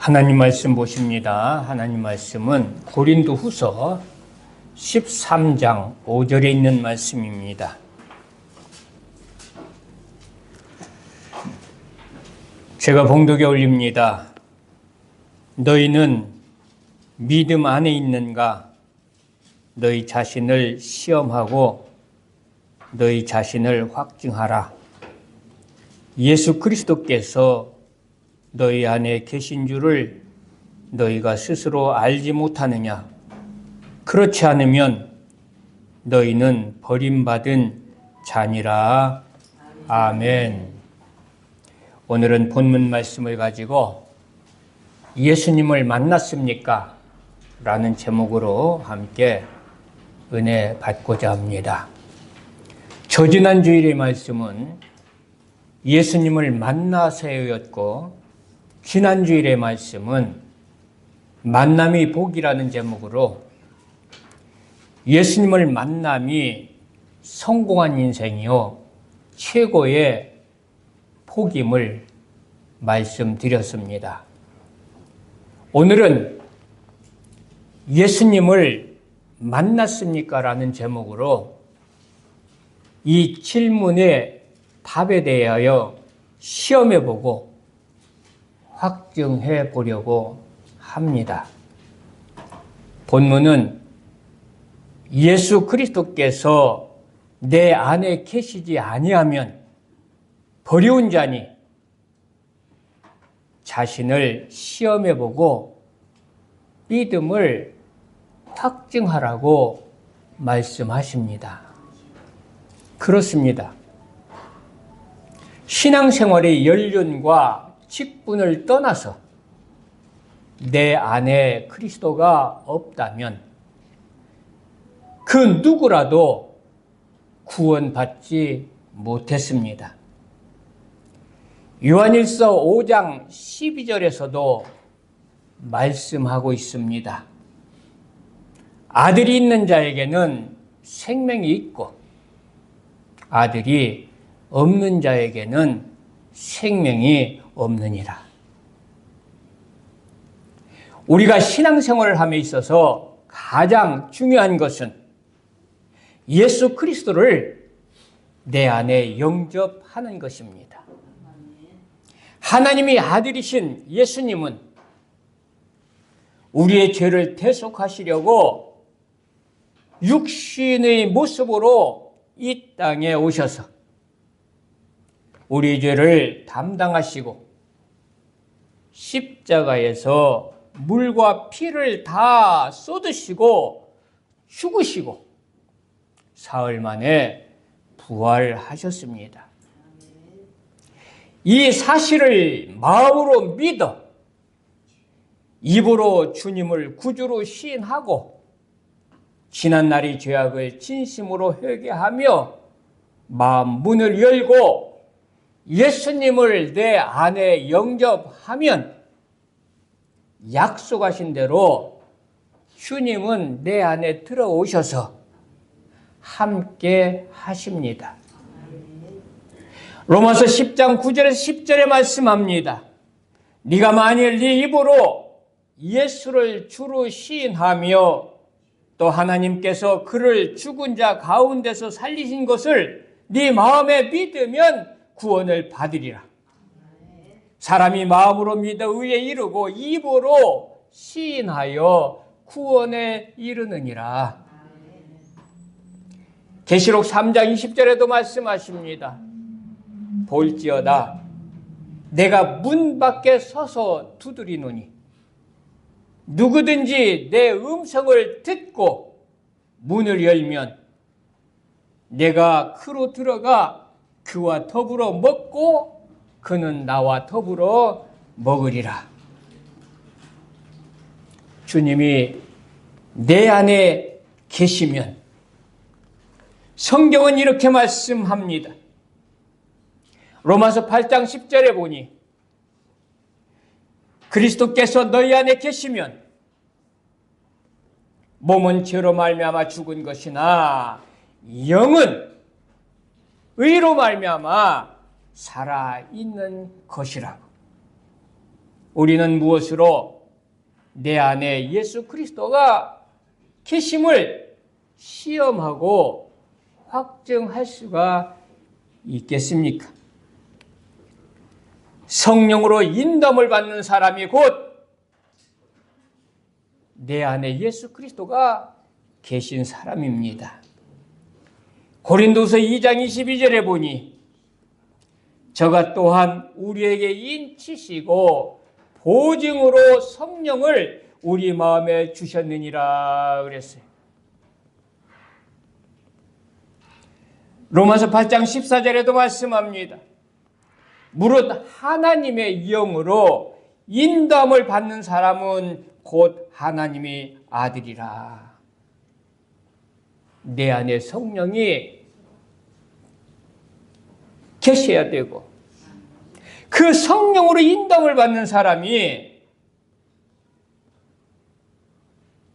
하나님 말씀 보십니다. 하나님 말씀은 고린도후서 13장 5절에 있는 말씀입니다. 제가 봉독에 올립니다. 너희는 믿음 안에 있는가? 너희 자신을 시험하고 너희 자신을 확증하라. 예수 그리스도께서 너희 안에 계신 줄을 너희가 스스로 알지 못하느냐? 그렇지 않으면 너희는 버림받은 자니라. 아멘. 오늘은 본문 말씀을 가지고 예수님을 만났습니까? 라는 제목으로 함께 은혜 받고자 합니다. 저지난 주일의 말씀은 예수님을 만나세요였고, 지난주일의 말씀은 만남이 복이라는 제목으로 예수님을 만남이 성공한 인생이요 최고의 복임을 말씀드렸습니다. 오늘은 예수님을 만났습니까? 라는 제목으로 이 질문의 답에 대하여 시험해보고 확증해 보려고 합니다. 본문은 예수 그리스도께서 내 안에 계시지 아니하면 버려온 자니 자신을 시험해 보고 믿음을 확증하라고 말씀하십니다. 그렇습니다. 신앙생활의 연륜과 직분을 떠나서 내 안에 그리스도가 없다면 그 누구라도 구원받지 못했습니다. 요한일서 5장 12절에서도 말씀하고 있습니다. 아들이 있는 자에게는 생명이 있고 아들이 없는 자에게는 생명이 없느니라. 우리가 신앙생활을 함에 있어서 가장 중요한 것은 예수 그리스도를 내 안에 영접하는 것입니다. 하나님의 아들이신 예수님은 우리의 죄를 대속하시려고 육신의 모습으로 이 땅에 오셔서 우리 죄를 담당하시고 십자가에서 물과 피를 다 쏟으시고 죽으시고 사흘 만에 부활하셨습니다. 이 사실을 마음으로 믿어 입으로 주님을 구주로 시인하고 지난날의 죄악을 진심으로 회개하며 마음 문을 열고 예수님을 내 안에 영접하면 약속하신 대로 주님은 내 안에 들어오셔서 함께 하십니다. 로마서 10장 9절에서 10절에 말씀합니다. 네가 만일 네 입으로 예수를 주로 시인하며 또 하나님께서 그를 죽은 자 가운데서 살리신 것을 네 마음에 믿으면 구원을 받으리라. 사람이 마음으로 믿어 의에 이르고 입으로 시인하여 구원에 이르느니라. 계시록 3장 20절에도 말씀하십니다. 볼지어다 내가 문 밖에 서서 두드리노니 누구든지 내 음성을 듣고 문을 열면 내가 그로 들어가 그와 더불어 먹고 그는 나와 더불어 먹으리라. 주님이 내 안에 계시면 성경은 이렇게 말씀합니다. 로마서 8장 10절에 보니 그리스도께서 너희 안에 계시면 몸은 죄로 말미암아 죽은 것이나 영은 의로 말미암아 살아있는 것이라고. 우리는 무엇으로 내 안에 예수 그리스도가 계심을 시험하고 확증할 수가 있겠습니까? 성령으로 인도함을 받는 사람이 곧 내 안에 예수 그리스도가 계신 사람입니다. 고린도서 2장 22절에 보니 저가 또한 우리에게 인치시고 보증으로 성령을 우리 마음에 주셨느니라 그랬어요. 로마서 8장 14절에도 말씀합니다. 무릇 하나님의 영으로 인도함을 받는 사람은 곧 하나님의 아들이라. 내 안에 성령이 계셔야 되고 그 성령으로 인도함을 받는 사람이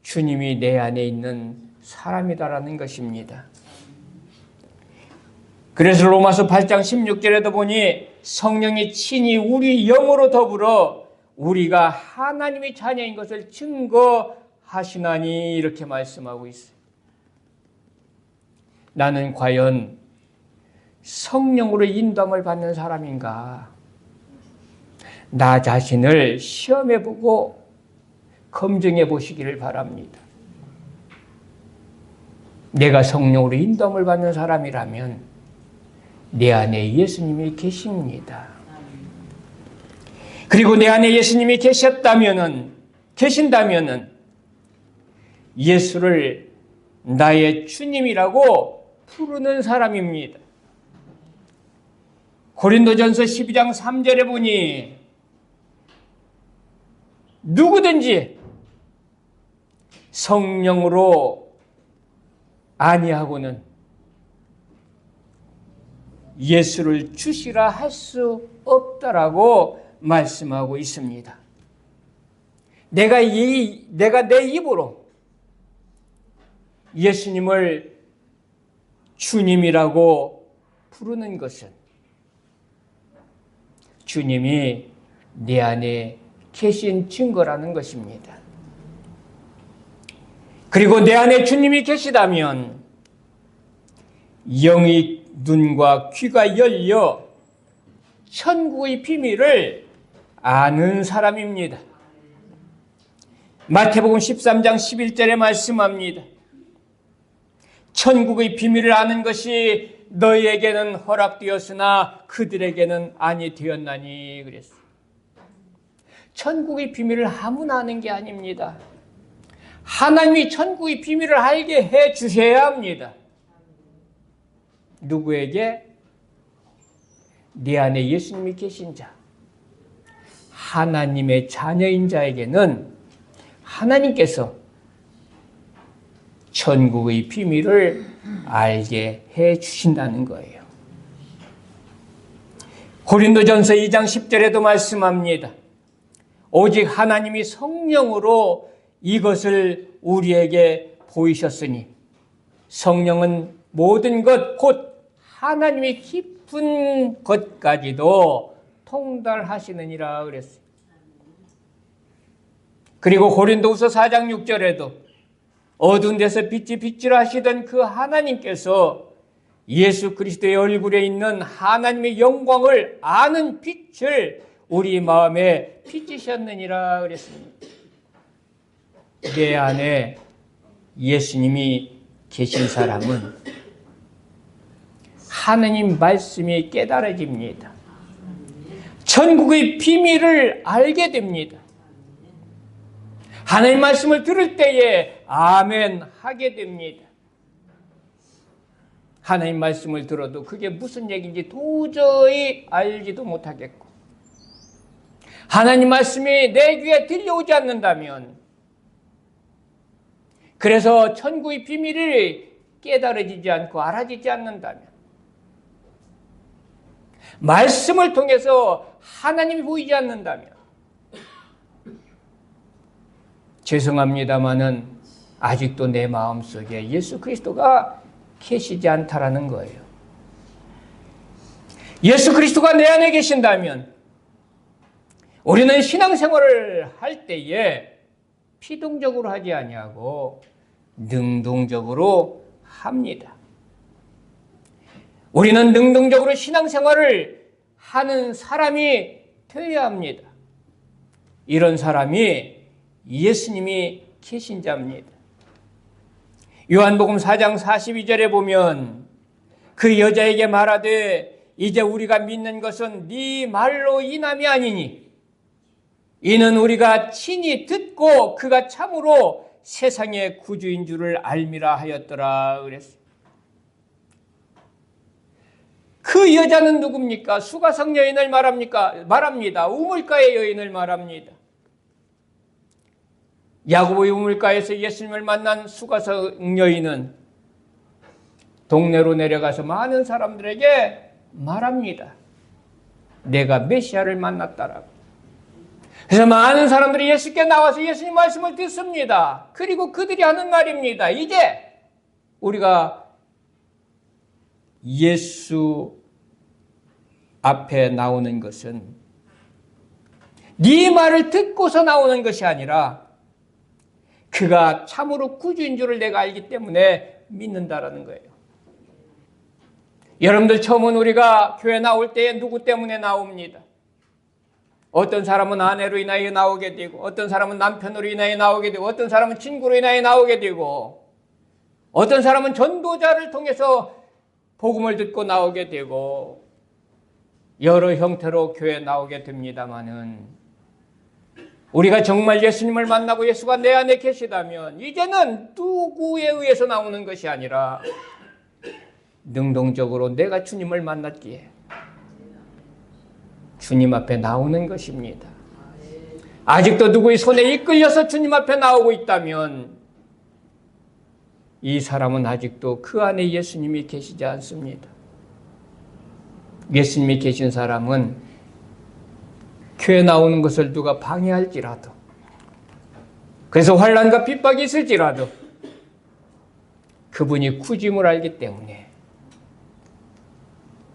주님이 내 안에 있는 사람이다라는 것입니다. 그래서 로마서 8장 16절에도 보니 성령이 친히 우리 영으로 더불어 우리가 하나님의 자녀인 것을 증거하시나니 이렇게 말씀하고 있어요. 나는 과연 성령으로 인도함을 받는 사람인가? 나 자신을 시험해보고 검증해 보시기를 바랍니다. 내가 성령으로 인도함을 받는 사람이라면 내 안에 예수님이 계십니다. 그리고 내 안에 예수님이 계신다면은 예수를 나의 주님이라고 부르는 사람입니다. 고린도전서 12장 3절에 보니 누구든지 성령으로 아니하고는 예수를 주시라 할 수 없다라고 말씀하고 있습니다. 내가 내 입으로 예수님을 주님이라고 부르는 것은 주님이 내 안에 계신 증거라는 것입니다. 그리고 내 안에 주님이 계시다면 영의 눈과 귀가 열려 천국의 비밀을 아는 사람입니다. 마태복음 13장 11절에 말씀합니다. 천국의 비밀을 아는 것이 너희에게는 허락되었으나 그들에게는 아니 되었나니 그랬어요. 천국의 비밀을 아무나 아는 게 아닙니다. 하나님이 천국의 비밀을 알게 해 주셔야 합니다. 누구에게? 네 안에 예수님이 계신 자, 하나님의 자녀인 자에게는 하나님께서 천국의 비밀을 알게 해 주신다는 거예요. 고린도전서 2장 10절에도 말씀합니다. 오직 하나님이 성령으로 이것을 우리에게 보이셨으니 성령은 모든 것 곧 하나님의 깊은 것까지도 통달하시느니라 그랬어요. 그리고 고린도후서 4장 6절에도 어두운 데서 빛이 빛이라 하시던 그 하나님께서 예수 그리스도의 얼굴에 있는 하나님의 영광을 아는 빛을 우리 마음에 비치셨느니라 그랬습니다. 내 안에 예수님이 계신 사람은 하느님 말씀이 깨달아집니다. 천국의 비밀을 알게 됩니다. 하나님 말씀을 들을 때에 아멘 하게 됩니다. 하나님 말씀을 들어도 그게 무슨 얘기인지 도저히 알지도 못하겠고, 하나님 말씀이 내 귀에 들려오지 않는다면, 그래서 천국의 비밀이 깨달아지지 않고 알아지지 않는다면, 말씀을 통해서 하나님이 보이지 않는다면, 죄송합니다마는 아직도 내 마음속에 예수 그리스도가 계시지 않다라는 거예요. 예수 그리스도가 내 안에 계신다면 우리는 신앙생활을 할 때에 피동적으로 하지 아니하고 능동적으로 합니다. 우리는 능동적으로 신앙생활을 하는 사람이 되어야 합니다. 이런 사람이 예수님이 계신 자입니다. 요한복음 4장 42절에 보면 그 여자에게 말하되 이제 우리가 믿는 것은 네 말로 인함이 아니니 이는 우리가 친히 듣고 그가 참으로 세상의 구주인 줄을 알미라 하였더라 그랬어요. 그 여자는 누굽니까? 수가성 여인을 말합니다. 우물가의 여인을 말합니다. 야고보의 우물가에서 예수님을 만난 수가성 여인은 동네로 내려가서 많은 사람들에게 말합니다. 내가 메시아를 만났다라고. 그래서 많은 사람들이 예수께 나와서 예수님 말씀을 듣습니다. 그리고 그들이 하는 말입니다. 이제 우리가 예수 앞에 나오는 것은 네 말을 듣고서 나오는 것이 아니라 그가 참으로 구주인 줄을 내가 알기 때문에 믿는다라는 거예요. 여러분들 처음은 우리가 교회 나올 때에 누구 때문에 나옵니다. 어떤 사람은 아내로 인하여 나오게 되고 어떤 사람은 남편으로 인하여 나오게 되고 어떤 사람은 친구로 인하여 나오게 되고 어떤 사람은 전도자를 통해서 복음을 듣고 나오게 되고 여러 형태로 교회에 나오게 됩니다마는 우리가 정말 예수님을 만나고 예수가 내 안에 계시다면 이제는 누구에 의해서 나오는 것이 아니라 능동적으로 내가 주님을 만났기에 주님 앞에 나오는 것입니다. 아직도 누구의 손에 이끌려서 주님 앞에 나오고 있다면 이 사람은 아직도 그 안에 예수님이 계시지 않습니다. 예수님이 계신 사람은 교회 나오는 것을 누가 방해할지라도 그래서 환난과 핍박이 있을지라도 그분이 구주임을 알기 때문에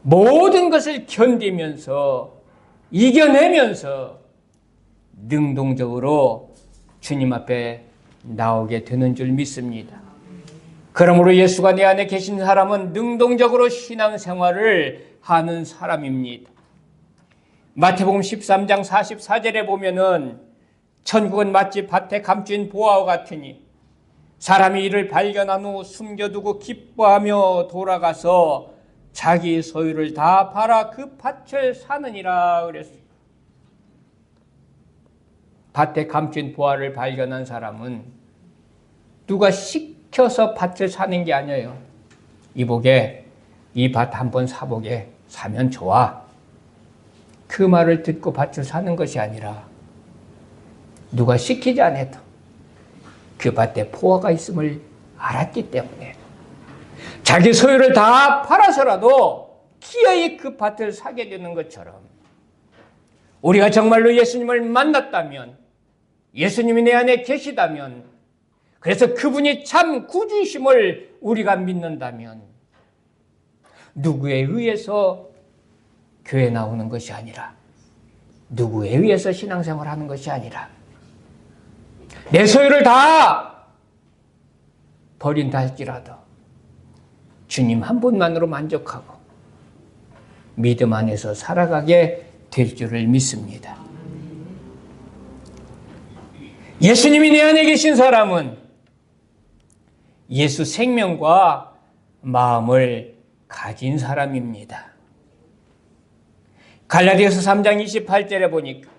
모든 것을 견디면서 이겨내면서 능동적으로 주님 앞에 나오게 되는 줄 믿습니다. 그러므로 예수가 내 안에 계신 사람은 능동적으로 신앙생활을 하는 사람입니다. 마태복음 13장 44절에 보면은 천국은 마치 밭에 감춘 보화와 같으니 사람이 이를 발견한 후 숨겨두고 기뻐하며 돌아가서 자기 소유를 다 팔아 그 밭을 사느니라 그랬어요. 밭에 감춘 보화를 발견한 사람은 누가 시켜서 밭을 사는 게 아니에요. 이보게 이 밭 한번 사보게 사면 좋아. 그 말을 듣고 밭을 사는 것이 아니라 누가 시키지 않아도 그 밭에 보화가 있음을 알았기 때문에 자기 소유를 다 팔아서라도 기어이 그 밭을 사게 되는 것처럼 우리가 정말로 예수님을 만났다면 예수님이 내 안에 계시다면 그래서 그분이 참 구주이심을 우리가 믿는다면 누구에 의해서 교회 나오는 것이 아니라 누구에 의해서 신앙생활하는 것이 아니라 내 소유를 다 버린다 할지라도 주님 한 분만으로 만족하고 믿음 안에서 살아가게 될 줄을 믿습니다. 예수님이 내 안에 계신 사람은 예수 생명과 마음을 가진 사람입니다. 갈라디아서 3장 28절에 보니까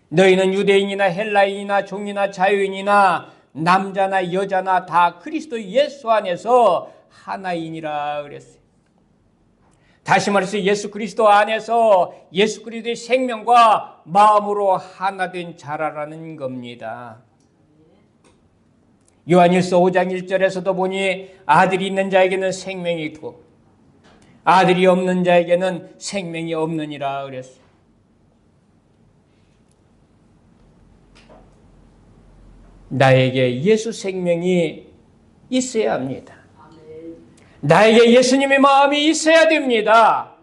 너희는 유대인이나 헬라인이나 종이나 자유인이나 남자나 여자나 다 그리스도 예수 안에서 하나이니라 그랬어요. 다시 말해서 예수 그리스도 안에서 예수 그리스도의 생명과 마음으로 하나 된 자라라는 겁니다. 요한일서 5장 1절에서도 보니 아들이 있는 자에게는 생명이 있고 아들이 없는 자에게는 생명이 없느니라 그랬어요. 나에게 예수 생명이 있어야 합니다. 나에게 예수님의 마음이 있어야 됩니다.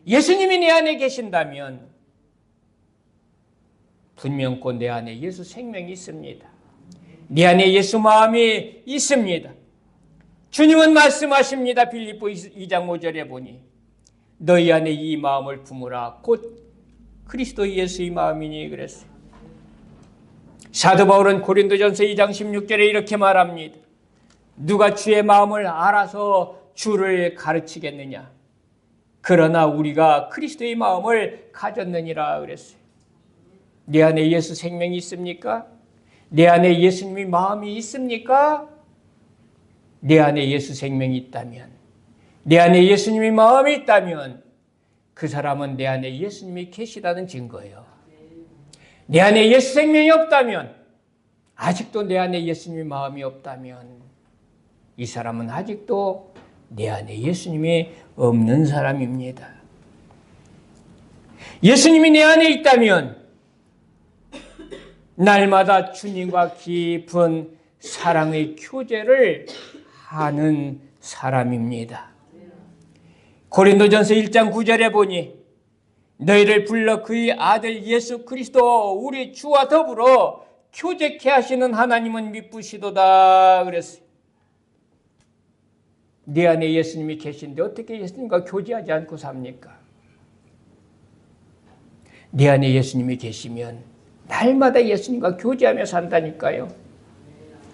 예수님이 내 안에 계신다면 분명코 내 안에 예수 생명이 있습니다. 내 안에 예수 마음이 있습니다. 주님은 말씀하십니다. 빌립보 2장 5절에 보니 너희 안에 이 마음을 품으라. 곧 그리스도 예수의 마음이니 그랬어요. 사도 바울은 고린도전서 2장 16절에 이렇게 말합니다. 누가 주의 마음을 알아서 주를 가르치겠느냐. 그러나 우리가 그리스도의 마음을 가졌느니라 그랬어요. 내 안에 예수 생명이 있습니까? 내 안에 예수님의 마음이 있습니까? 내 안에 예수 생명이 있다면, 내 안에 예수님의 마음이 있다면 그 사람은 내 안에 예수님이 계시다는 증거예요. 내 안에 예수 생명이 없다면, 아직도 내 안에 예수님의 마음이 없다면 이 사람은 아직도 내 안에 예수님이 없는 사람입니다. 예수님이 내 안에 있다면 날마다 주님과 깊은 사랑의 교제를 하는 사람입니다. 고린도전서 1장 9절에 보니 너희를 불러 그의 아들 예수 그리스도 우리 주와 더불어 교제케 하시는 하나님은 미쁘시도다 그랬어요. 내 안에 예수님이 계신데 어떻게 예수님과 교제하지 않고 삽니까? 내 안에 예수님이 계시면 날마다 예수님과 교제하며 산다니까요.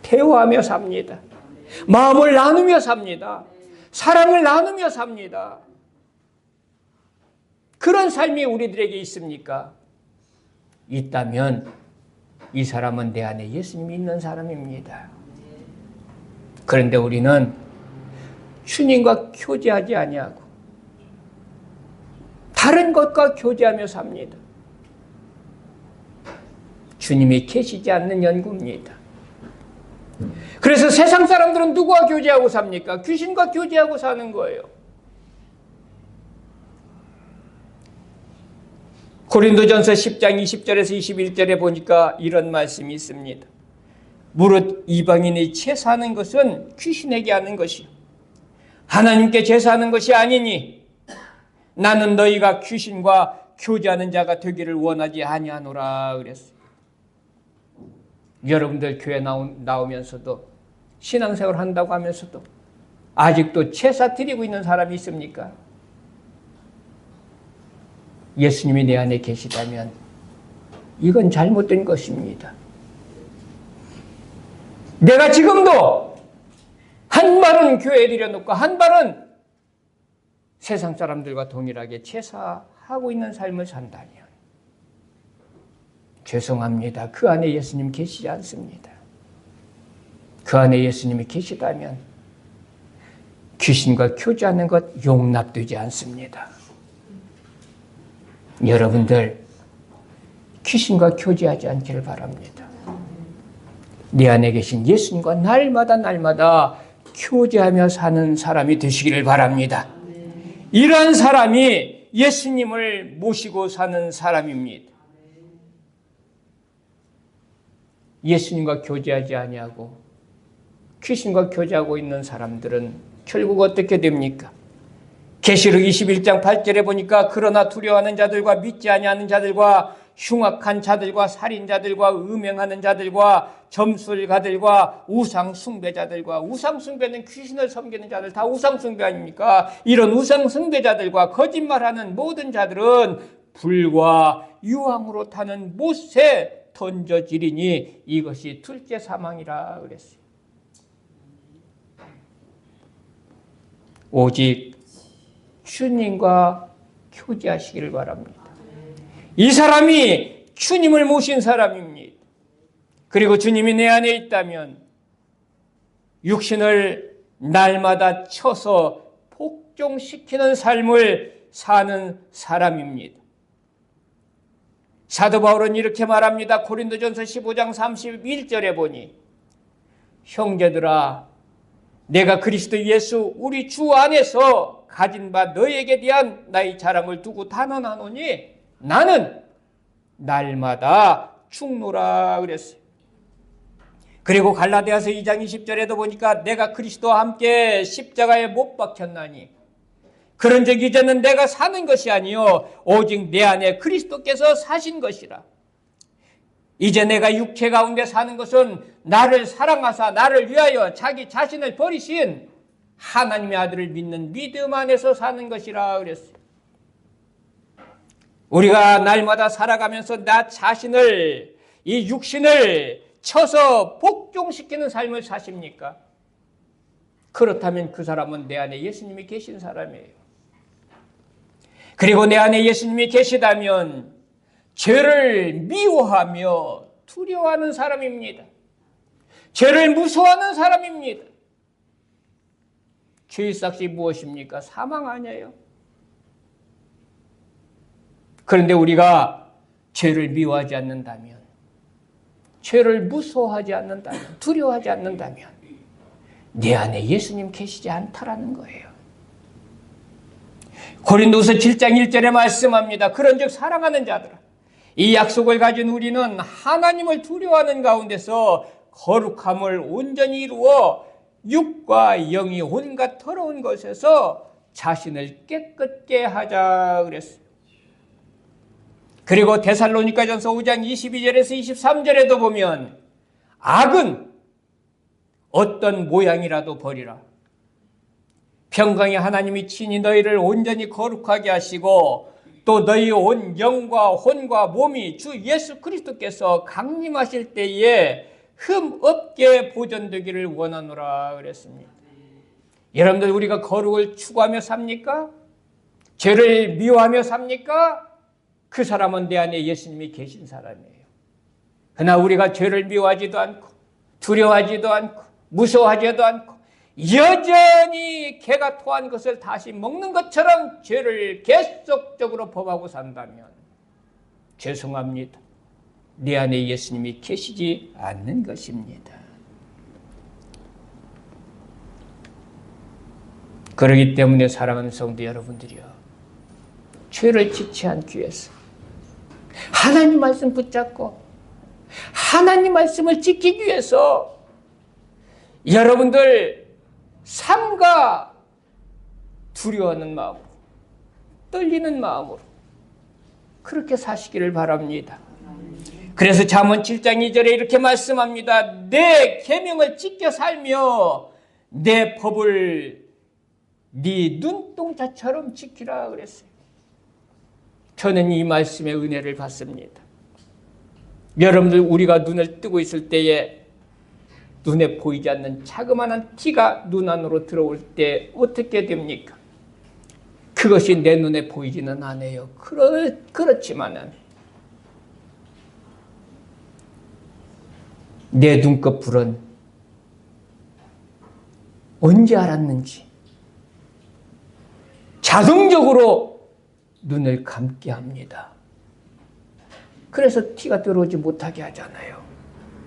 대화하며 삽니다. 마음을 나누며 삽니다. 사랑을 나누며 삽니다. 그런 삶이 우리들에게 있습니까? 있다면 이 사람은 내 안에 예수님이 있는 사람입니다. 그런데 우리는 주님과 교제하지 아니하고 다른 것과 교제하며 삽니다. 주님이 계시지 않는 연구입니다. 그래서 세상 사람들은 누구와 교제하고 삽니까? 귀신과 교제하고 사는 거예요. 고린도전서 10장 20절에서 21절에 보니까 이런 말씀이 있습니다. 무릇 이방인이 제사하는 것은 귀신에게 하는 것이요 하나님께 제사하는 것이 아니니 나는 너희가 귀신과 교제하는 자가 되기를 원하지 아니하노라 그랬어요. 여러분들 교회 나오면서도 신앙생활 한다고 하면서도 아직도 제사 드리고 있는 사람이 있습니까? 예수님이 내 안에 계시다면 이건 잘못된 것입니다. 내가 지금도 한 발은 교회에 들여놓고 한 발은 세상 사람들과 동일하게 제사하고 있는 삶을 산다면 죄송합니다. 그 안에 예수님 계시지 않습니다. 그 안에 예수님이 계시다면 귀신과 교제하는 것 용납되지 않습니다. 여러분들 귀신과 교제하지 않기를 바랍니다. 내 안에 계신 예수님과 날마다 교제하며 사는 사람이 되시기를 바랍니다. 이러한 사람이 예수님을 모시고 사는 사람입니다. 예수님과 교제하지 아니하고 귀신과 교제하고 있는 사람들은 결국 어떻게 됩니까? 계시록 21장 8절에 보니까 그러나 두려워하는 자들과 믿지 아니하는 자들과 흉악한 자들과 살인자들과 음행하는 자들과 점술가들과 우상숭배자들과 우상숭배는 귀신을 섬기는 자들 다 우상숭배 아닙니까? 이런 우상숭배자들과 거짓말하는 모든 자들은 불과 유황으로 타는 못에 던져지리니 이것이 둘째 사망이라 그랬어요. 오직 주님과 교제하시기를 바랍니다. 이 사람이 주님을 모신 사람입니다. 그리고 주님이 내 안에 있다면 육신을 날마다 쳐서 복종시키는 삶을 사는 사람입니다. 사도 바울은 이렇게 말합니다. 고린도전서 15장 31절에 보니 형제들아 내가 그리스도 예수 우리 주 안에서 가진 바 너희에게 대한 나의 자랑을 두고 단언하노니 나는 날마다 죽노라 그랬어요. 그리고 갈라디아서 2장 20절에도 보니까 내가 그리스도와 함께 십자가에 못 박혔나니 그런즉 이제는 내가 사는 것이 아니요 오직 내 안에 그리스도께서 사신 것이라. 이제 내가 육체 가운데 사는 것은 나를 사랑하사 나를 위하여 자기 자신을 버리신 하나님의 아들을 믿는 믿음 안에서 사는 것이라 그랬어요. 우리가 날마다 살아가면서 나 자신을, 이 육신을 쳐서 복종시키는 삶을 사십니까? 그렇다면 그 사람은 내 안에 예수님이 계신 사람이에요. 그리고 내 안에 예수님이 계시다면 죄를 미워하며 두려워하는 사람입니다. 죄를 무서워하는 사람입니다. 죄의 삭이 무엇입니까? 사망 아니에요. 그런데 우리가 죄를 미워하지 않는다면, 죄를 무서워하지 않는다면, 두려워하지 않는다면 내 안에 예수님 계시지 않다라는 거예요. 고린도서 7장 1절에 말씀합니다. 그런즉 사랑하는 자들아, 이 약속을 가진 우리는 하나님을 두려워하는 가운데서 거룩함을 온전히 이루어 육과 영이 온갖 더러운 것에서 자신을 깨끗게 하자 그랬어요. 그리고 데살로니가전서 5장 22절에서 23절에도 보면 악은 어떤 모양이라도 버리라. 평강의 하나님이 친히 너희를 온전히 거룩하게 하시고 또 너희 온 영과 혼과 몸이 주 예수 그리스도께서 강림하실 때에 흠 없게 보존되기를 원하노라 그랬습니다. 여러분들, 우리가 거룩을 추구하며 삽니까? 죄를 미워하며 삽니까? 그 사람은 내 안에 예수님이 계신 사람이에요. 그러나 우리가 죄를 미워하지도 않고 두려워하지도 않고 무서워하지도 않고 여전히 개가 토한 것을 다시 먹는 것처럼 죄를 계속적으로 범하고 산다면 죄송합니다. 내 안에 예수님이 계시지 않는 것입니다. 그렇기 때문에 사랑하는 성도 여러분들이요, 죄를 짓지 않기 위해서 하나님 말씀 붙잡고 하나님 말씀을 지키기 위해서 여러분들 삼가 두려워하는 마음으로, 떨리는 마음으로 그렇게 사시기를 바랍니다. 그래서 잠언 7장 2절에 이렇게 말씀합니다. 내 계명을 지켜 살며 내 법을 네 눈동자처럼 지키라 그랬어요. 저는 이 말씀의 은혜를 받습니다. 여러분들, 우리가 눈을 뜨고 있을 때에 눈에 보이지 않는 자그마한 티가 눈 안으로 들어올 때 어떻게 됩니까? 그것이 내 눈에 보이지는 않아요. 그렇지만은 내 눈꺼풀은 언제 알았는지 자동적으로 눈을 감게 합니다. 그래서 티가 들어오지 못하게 하잖아요.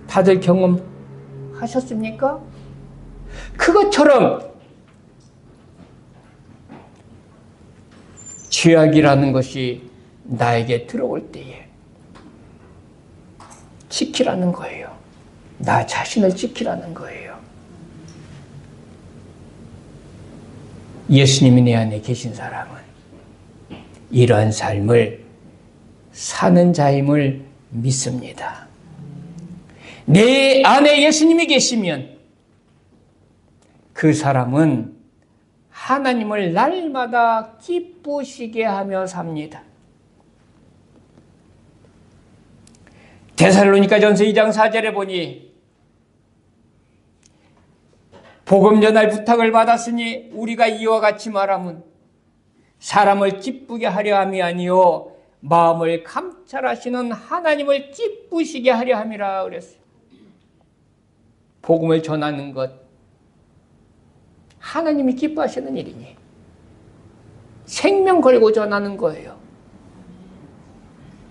다들 경험하셨습니까? 그것처럼 죄악이라는 것이 나에게 들어올 때에 지키라는 거예요. 나 자신을 지키라는 거예요. 예수님이 내 안에 계신 사람은 이러한 삶을 사는 자임을 믿습니다. 내 안에 예수님이 계시면 그 사람은 하나님을 날마다 기쁘시게 하며 삽니다. 데살로니가전서 2장 4절에 보니 복음 전할 부탁을 받았으니 우리가 이와 같이 말하면 사람을 기쁘게 하려 함이 아니요 마음을 감찰하시는 하나님을 기쁘시게 하려 함이라 그랬어요. 복음을 전하는 것, 하나님이 기뻐하시는 일이니 생명 걸고 전하는 거예요.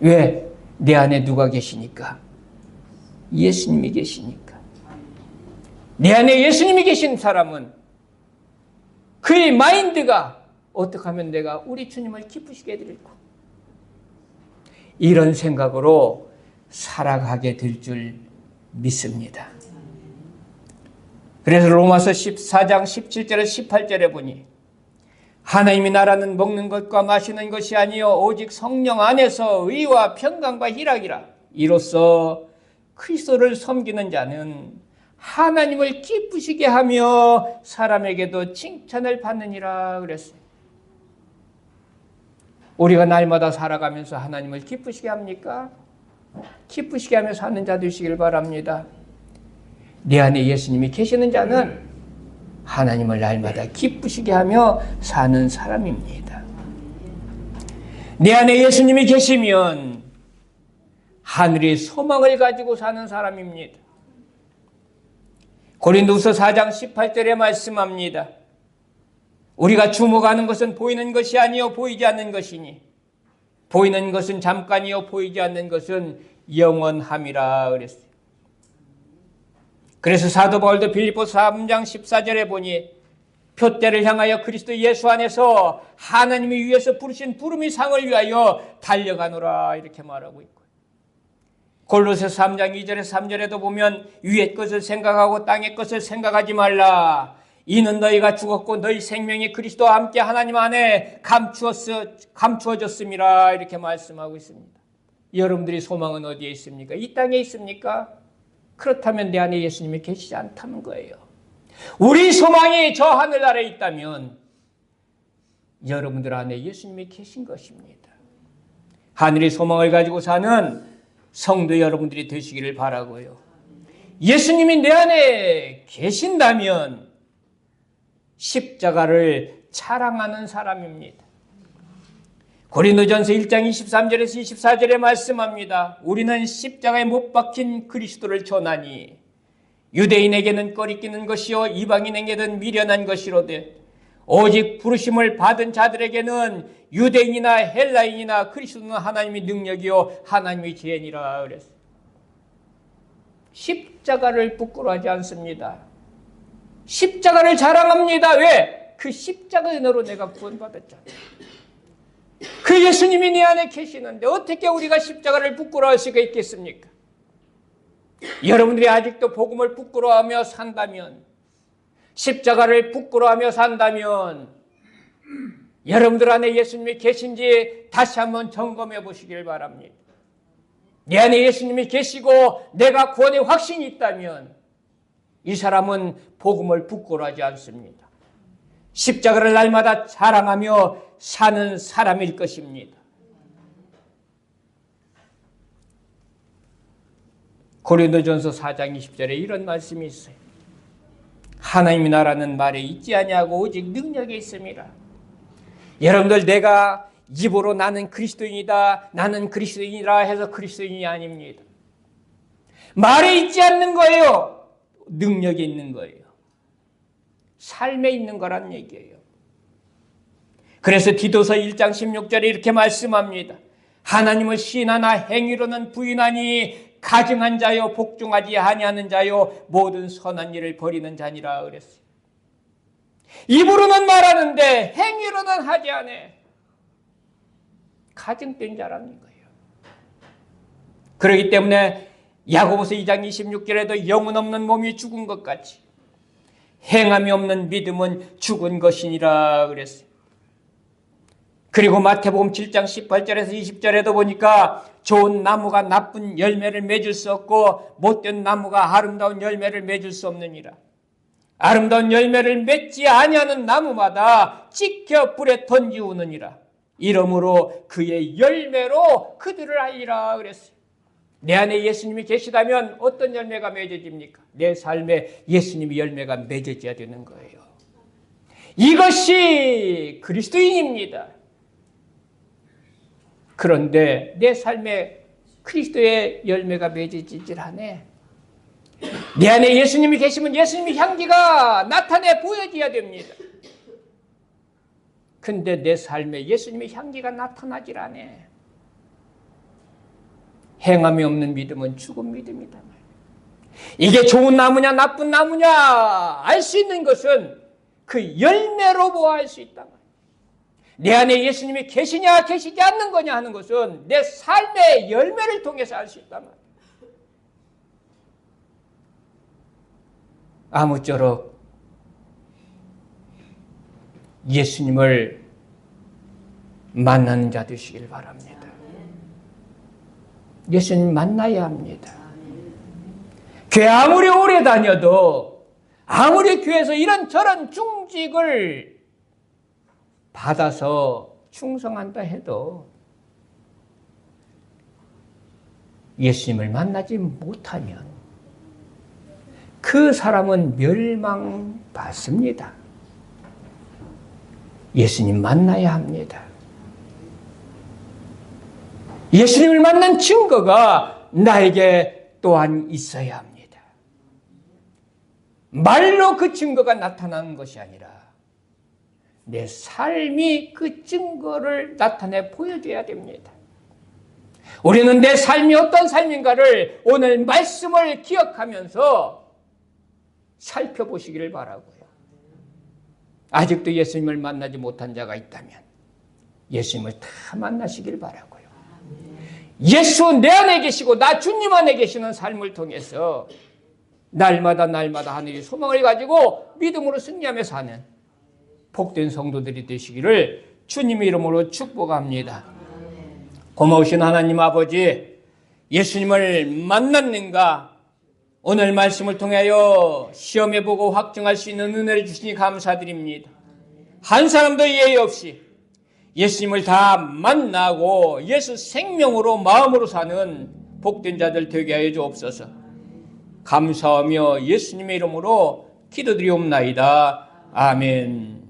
왜? 내 안에 누가 계시니까? 예수님이 계시니까. 내 안에 예수님이 계신 사람은 그의 마인드가 어떻게 하면 내가 우리 주님을 기쁘시게 해드릴까? 이런 생각으로 살아가게 될 줄 믿습니다. 그래서 로마서 14장 17절에 18절에 보니 하나님의 나라는 먹는 것과 마시는 것이 아니요 오직 성령 안에서 의와 평강과 희락이라. 이로써 그리스도를 섬기는 자는 하나님을 기쁘시게 하며 사람에게도 칭찬을 받느니라 그랬어요. 우리가 날마다 살아가면서 하나님을 기쁘시게 합니까? 기쁘시게 하며 사는 자 되시길 바랍니다. 내 안에 예수님이 계시는 자는 하나님을 날마다 기쁘시게 하며 사는 사람입니다. 내 안에 예수님이 계시면 하늘의 소망을 가지고 사는 사람입니다. 고린도후서 4장 18절에 말씀합니다. 우리가 주목하는 것은 보이는 것이 아니요 보이지 않는 것이니 보이는 것은 잠깐이요 보이지 않는 것은 영원함이라 그랬어요. 그래서 사도 바울도 빌립보서 3장 14절에 보니 표대를 향하여 그리스도 예수 안에서 하나님이 위에서 부르신 부름의 상을 위하여 달려가노라 이렇게 말하고 있고, 골로새서 3장 2절에서 3절에도 보면 위의 것을 생각하고 땅의 것을 생각하지 말라. 이는 너희가 죽었고 너희 생명이 그리스도와 함께 하나님 안에 감추어졌음이라 이렇게 말씀하고 있습니다. 여러분들의 소망은 어디에 있습니까? 이 땅에 있습니까? 그렇다면 내 안에 예수님이 계시지 않다는 거예요. 우리 소망이 저 하늘나라에 있다면 여러분들 안에 예수님이 계신 것입니다. 하늘의 소망을 가지고 사는 성도 여러분들이 되시기를 바라고요. 예수님이 내 안에 계신다면 십자가를 자랑하는 사람입니다. 고린도전서 1장 23절에서 24절에 말씀합니다. 우리는 십자가에 못 박힌 그리스도를 전하니 유대인에게는 꺼리끼는 것이요 이방인에게는 미련한 것이로되 오직 부르심을 받은 자들에게는 유대인이나 헬라인이나 그리스도는 하나님의 능력이요 하나님의 지혜니라 그랬어요. 십자가를 부끄러워하지 않습니다. 십자가를 자랑합니다. 왜? 그 십자가의 은혜로 내가 구원받았잖아요. 그 예수님이 내 안에 계시는데 어떻게 우리가 십자가를 부끄러워할 수가 있겠습니까? 여러분들이 아직도 복음을 부끄러워하며 산다면, 십자가를 부끄러워하며 산다면 여러분들 안에 예수님이 계신지 다시 한번 점검해 보시길 바랍니다. 내 안에 예수님이 계시고 내가 구원의 확신이 있다면 이 사람은 복음을 부끄러워하지 않습니다. 십자가를 날마다 자랑하며 사는 사람일 것입니다. 고린도전서 4장 20절에 이런 말씀이 있어요. 하나님의 나라는 말에 있지 아니하고 오직 능력에 있음이라. 여러분들, 내가 입으로 나는 그리스도인이다, 나는 그리스도인이라 해서 그리스도인이 아닙니다. 말에 있지 않는 거예요. 능력이 있는 거예요. 삶에 있는 거란 얘기예요. 그래서 디도서 1장 16절에 이렇게 말씀합니다. 하나님을 신하나 행위로는 부인하니 가증한 자요 복종하지 아니하는 자요 모든 선한 일을 버리는 자니라 그랬어요. 입으로는 말하는데 행위로는 하지 않아. 가증된 자라는 거예요. 그렇기 때문에 야고보서 2장 26절에도 영혼 없는 몸이 죽은 것 같이 행함이 없는 믿음은 죽은 것이니라 그랬어요. 그리고 마태복음 7장 18절에서 20절에도 보니까 좋은 나무가 나쁜 열매를 맺을 수 없고 못된 나무가 아름다운 열매를 맺을 수 없느니라. 아름다운 열매를 맺지 아니하는 나무마다 찍혀 불에 던지우느니라. 이러므로 그의 열매로 그들을 알리라 그랬어요. 내 안에 예수님이 계시다면 어떤 열매가 맺어집니까? 내 삶에 예수님의 열매가 맺어져야 되는 거예요. 이것이 그리스도인입니다. 그런데 내 삶에 그리스도의 열매가 맺어지질 않아. 내 안에 예수님이 계시면 예수님의 향기가 나타내 보여져야 됩니다. 근데 내 삶에 예수님의 향기가 나타나질 않아. 행함이 없는 믿음은 죽은 믿음이다. 이게 좋은 나무냐 나쁜 나무냐 알 수 있는 것은 그 열매로 보아할 수 있다. 내 안에 예수님이 계시냐 계시지 않는 거냐 하는 것은 내 삶의 열매를 통해서 알 수 있단 말이에요. 아무쪼록 예수님을 만나는 자 되시길 바랍니다. 예수님 만나야 합니다. 교회 아무리 오래 다녀도 아무리 교회에서 이런저런 중직을 받아서 충성한다 해도 예수님을 만나지 못하면 그 사람은 멸망받습니다. 예수님 만나야 합니다. 예수님을 만난 증거가 나에게 또한 있어야 합니다. 말로 그 증거가 나타나는 것이 아니라 내 삶이 그 증거를 나타내 보여줘야 됩니다. 우리는 내 삶이 어떤 삶인가를 오늘 말씀을 기억하면서 살펴보시기를 바라고요. 아직도 예수님을 만나지 못한 자가 있다면 예수님을 다 만나시길 바라고요. 예수 내 안에 계시고 나 주님 안에 계시는 삶을 통해서 날마다 하늘의 소망을 가지고 믿음으로 승리하며 사는 복된 성도들이 되시기를 주님의 이름으로 축복합니다. 고마우신 하나님 아버지, 예수님을 만났는가 오늘 말씀을 통하여 시험해보고 확증할 수 있는 은혜를 주시니 감사드립니다. 한 사람도 예외 없이 예수님을 다 만나고 예수 생명으로 마음으로 사는 복된 자들 되게 하여 주옵소서. 감사하며 예수님의 이름으로 기도드리옵나이다. 아멘.